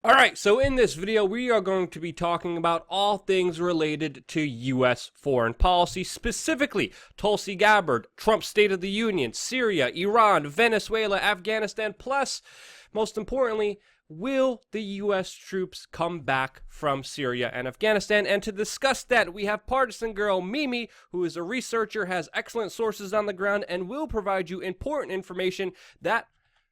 Alright, so in this video, we are going to be talking about all things related to U.S. foreign policy, specifically Tulsi Gabbard, Trump's State of the Union, Syria, Iran, Venezuela, Afghanistan, plus, most importantly, will the U.S. troops come back from Syria and Afghanistan? And to discuss that, we have partisan girl Mimi, who is a researcher, has excellent sources on the ground, and will provide you important information that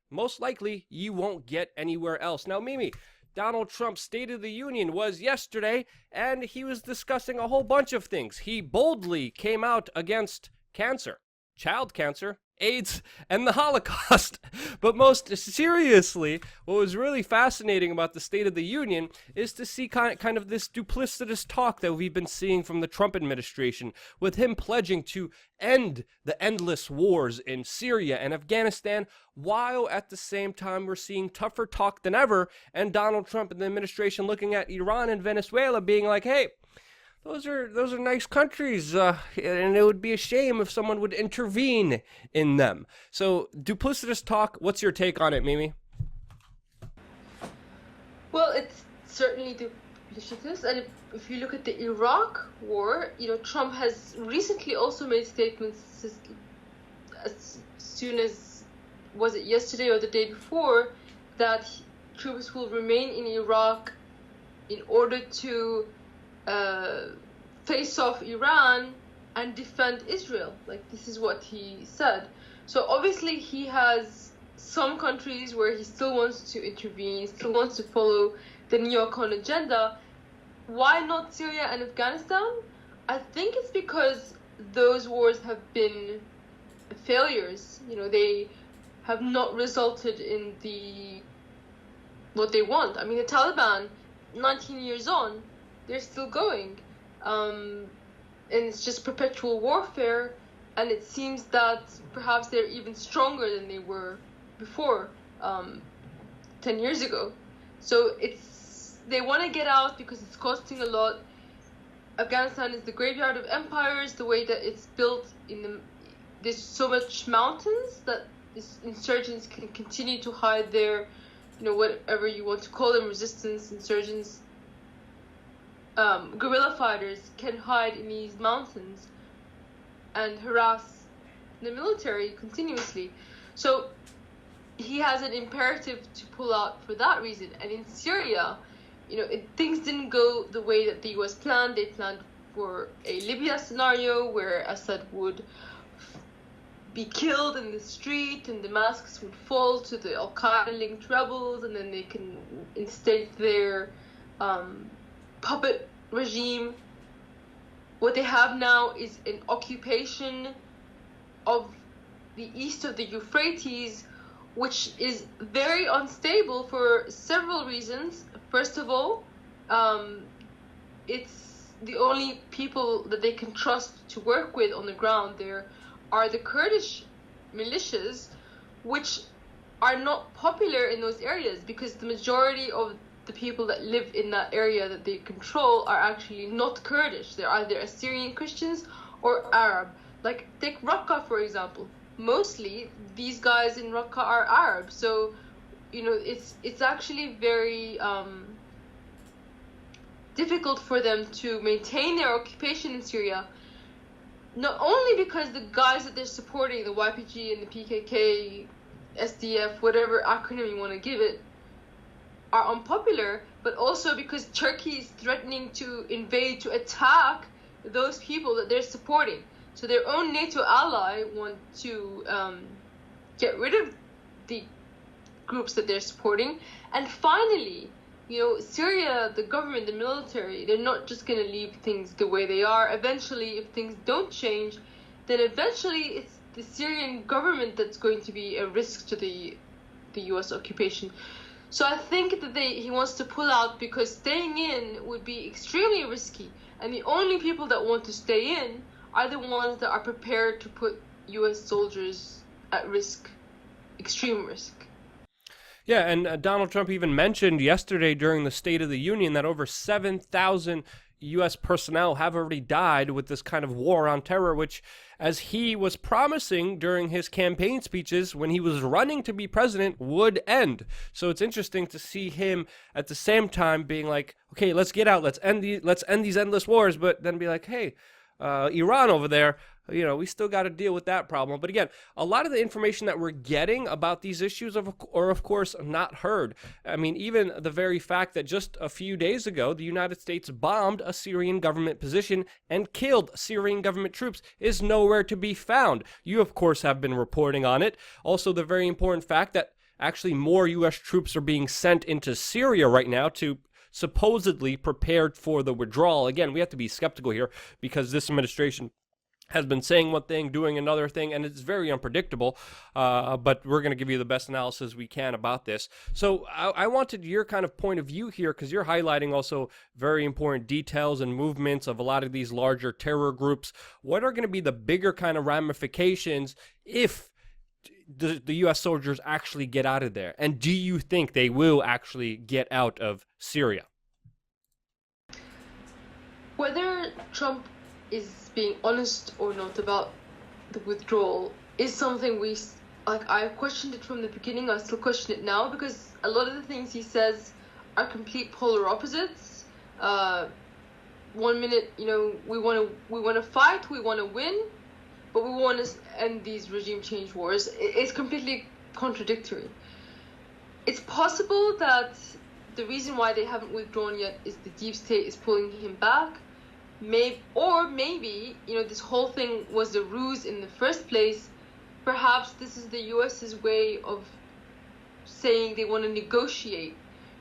most likely you won't get anywhere else. Now, Mimi, Donald Trump's State of the Union was yesterday, and he was discussing a whole bunch of things. He boldly came out against cancer, child cancer, AIDS, and the Holocaust. But most seriously, what was really fascinating about the State of the Union is to see kind of this duplicitous talk that we've been seeing from the Trump administration, with him pledging to end the endless wars in Syria and Afghanistan, while at the same time we're seeing tougher talk than ever, and Donald Trump and the administration looking at Iran and Venezuela being like, hey, those are nice countries, and it would be a shame if someone would intervene in them. So, duplicitous talk, what's your take on it, Mimi? Well, it's certainly duplicitous, and if you look at the Iraq war, Trump has recently also made statements as soon as, was it yesterday or the day before, that troops will remain in Iraq in order to face off Iran and defend Israel. Like, this is what he said. So obviously he has some countries where he still wants to intervene, still wants to follow the neocon agenda. Why not Syria and Afghanistan? I think it's because those wars have been failures. They have not resulted in what they want. I mean, the Taliban, 19 years on, they're still going, and it's just perpetual warfare, and it seems that perhaps they're even stronger than they were before, 10 years ago. So they want to get out because it's costing a lot. Afghanistan is the graveyard of empires, the way that it's built there's so much mountains that these insurgents can continue to hide their, whatever you want to call them, resistance, insurgents, guerrilla fighters can hide in these mountains and harass the military continuously. So he has an imperative to pull out for that reason. And in Syria, things didn't go the way that the US planned. They planned for a Libya scenario where Assad would be killed in the street and the masks would fall to the Al-Qaeda-linked rebels, and then they can instate their puppet regime. What they have now is an occupation of the east of the Euphrates, which is very unstable for several reasons. First of all, it's the only people that they can trust to work with on the ground there are the Kurdish militias, which are not popular in those areas because the majority of the people that live in that area that they control are actually not Kurdish. They're either Assyrian Christians or Arab. Like, take Raqqa, for example. Mostly, these guys in Raqqa are Arab. So, it's actually very difficult for them to maintain their occupation in Syria. Not only because the guys that they're supporting, the YPG and the PKK, SDF, whatever acronym you want to give it, are unpopular, but also because Turkey is threatening to invade, to attack those people that they're supporting. So their own NATO ally want to get rid of the groups that they're supporting. And finally, Syria, the government, the military, they're not just going to leave things the way they are. Eventually, if things don't change, then eventually it's the Syrian government that's going to be a risk to the US occupation. So I think that he wants to pull out because staying in would be extremely risky. And the only people that want to stay in are the ones that are prepared to put US soldiers at risk, extreme risk. Yeah, and Donald Trump even mentioned yesterday during the State of the Union that over 7,000 U.S. personnel have already died with this kind of war on terror, which, as he was promising during his campaign speeches when he was running to be president, would end. So it's interesting to see him at the same time being like, okay, let's get out, let's end these endless wars, but then be like, hey, Iran over there, we still got to deal with that problem. But again, a lot of the information that we're getting about these issues are, of course, not heard. I mean, even the very fact that just a few days ago, the United States bombed a Syrian government position and killed Syrian government troops is nowhere to be found. You, of course, have been reporting on it. Also, the very important fact that actually more U.S. troops are being sent into Syria right now to supposedly prepared for the withdrawal. Again, we have to be skeptical here because this administration has been saying one thing, doing another thing, and it's very unpredictable, but we're going to give you the best analysis we can about this. So I wanted your kind of point of view here, because you're highlighting also very important details and movements of a lot of these larger terror groups. What are going to be the bigger kind of ramifications if the U.S. soldiers actually get out of there? And do you think they will actually get out of Syria? Whether Trump is being honest or not about the withdrawal is something I questioned it from the beginning. I still question it now, because a lot of the things he says are complete polar opposites. 1 minute, we want to fight, we want to win, but we want to end these regime change wars. It's completely contradictory. It's possible that the reason why they haven't withdrawn yet is the deep state is pulling him back. Maybe, this whole thing was a ruse in the first place. Perhaps this is the US's way of saying they want to negotiate.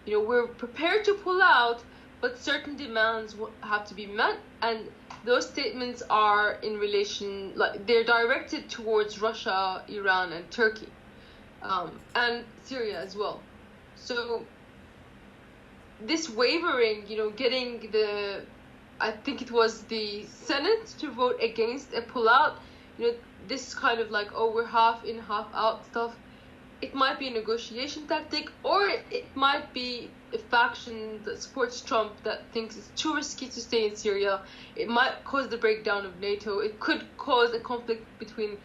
We're prepared to pull out, but certain demands have to be met, and those statements are in relation, they're directed towards Russia, Iran, and Turkey, and Syria as well. So this wavering, getting I think it was the Senate to vote against a pullout, this kind of we're half in, half out stuff. It might be a negotiation tactic, or it might be a faction that supports Trump that thinks it's too risky to stay in Syria. It might cause the breakdown of NATO. It could cause a conflict between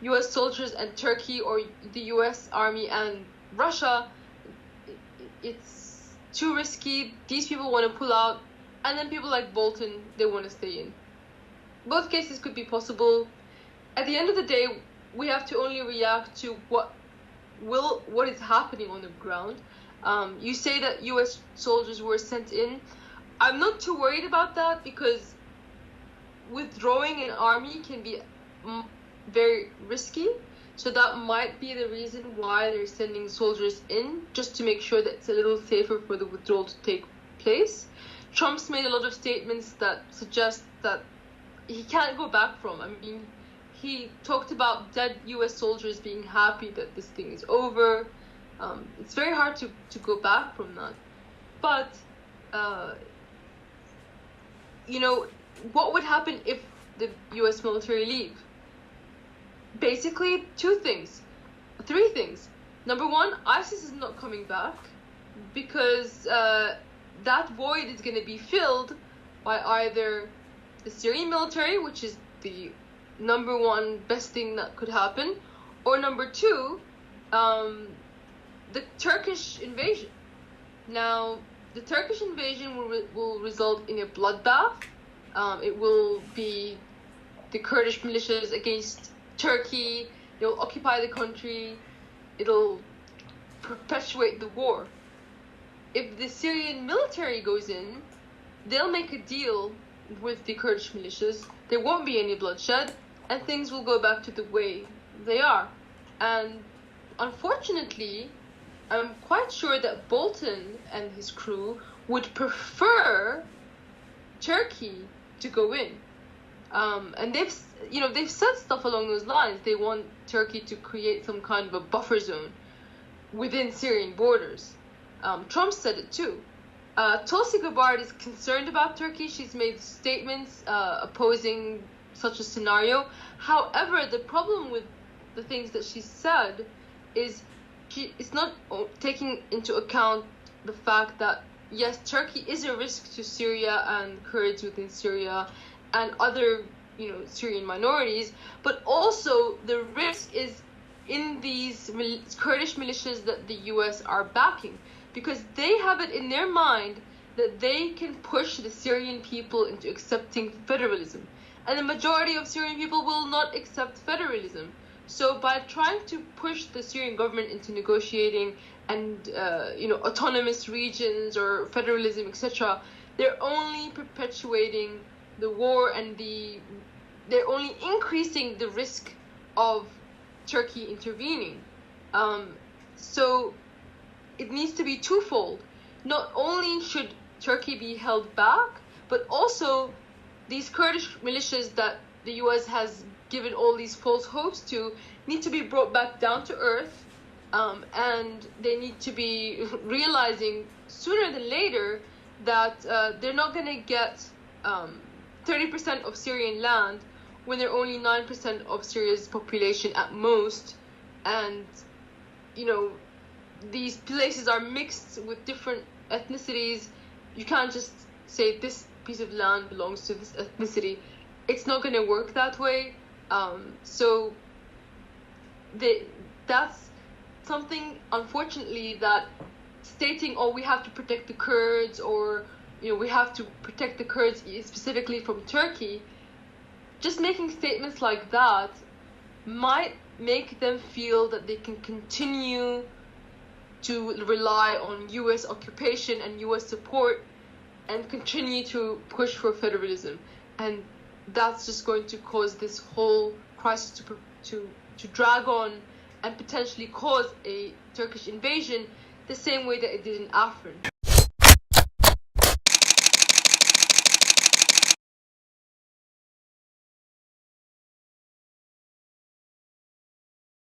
US soldiers and Turkey, or the US army and Russia. It's too risky. These people want to pull out. And then people like Bolton, they want to stay in. Both cases could be possible. At the end of the day, we have to only react to what is happening on the ground. You say that U.S. soldiers were sent in. I'm not too worried about that, because withdrawing an army can be very risky. So that might be the reason why they're sending soldiers in, just to make sure that it's a little safer for the withdrawal to take place. Trump's made a lot of statements that suggest that he can't go back from. I mean, he talked about dead U.S. soldiers being happy that this thing is over. It's very hard to go back from that. But, what would happen if the U.S. military leave? Basically, three things. Number one, ISIS is not coming back, because that void is going to be filled by either the Syrian military, which is the number one best thing that could happen, or number two, the Turkish invasion. Now, the Turkish invasion will result in a bloodbath. It will be the Kurdish militias against Turkey. They'll occupy the country. It'll perpetuate the war. If the Syrian military goes in, they'll make a deal with the Kurdish militias. There won't be any bloodshed, and things will go back to the way they are. And unfortunately, I'm quite sure that Bolton and his crew would prefer Turkey to go in. And they've said stuff along those lines. They want Turkey to create some kind of a buffer zone within Syrian borders. Trump said it too. Tulsi Gabbard is concerned about Turkey. She's made statements opposing such a scenario. However, the problem with the things that she said is it's not taking into account the fact that yes, Turkey is a risk to Syria and Kurds within Syria and other, Syrian minorities, but also the risk is in these Kurdish militias that the US are backing, because they have it in their mind that they can push the Syrian people into accepting federalism. And the majority of Syrian people will not accept federalism. So by trying to push the Syrian government into negotiating and autonomous regions or federalism, etc., they're only perpetuating the war, and they're only increasing the risk of Turkey intervening. So it needs to be twofold. Not only should Turkey be held back, but also these Kurdish militias that the US has given all these false hopes to need to be brought back down to earth, and they need to be realizing sooner than later that they're not going to get 30% of Syrian land when they're only 9% of Syria's population at most. And these places are mixed with different ethnicities. You can't just say this piece of land belongs to this ethnicity. It's not going to work that way. So that's something, unfortunately, that stating, oh, we have to protect the Kurds, or we have to protect the Kurds specifically from Turkey, just making statements like that might make them feel that they can continue to rely on US occupation and US support and continue to push for federalism. And that's just going to cause this whole crisis to drag on and potentially cause a Turkish invasion the same way that it did in Afrin.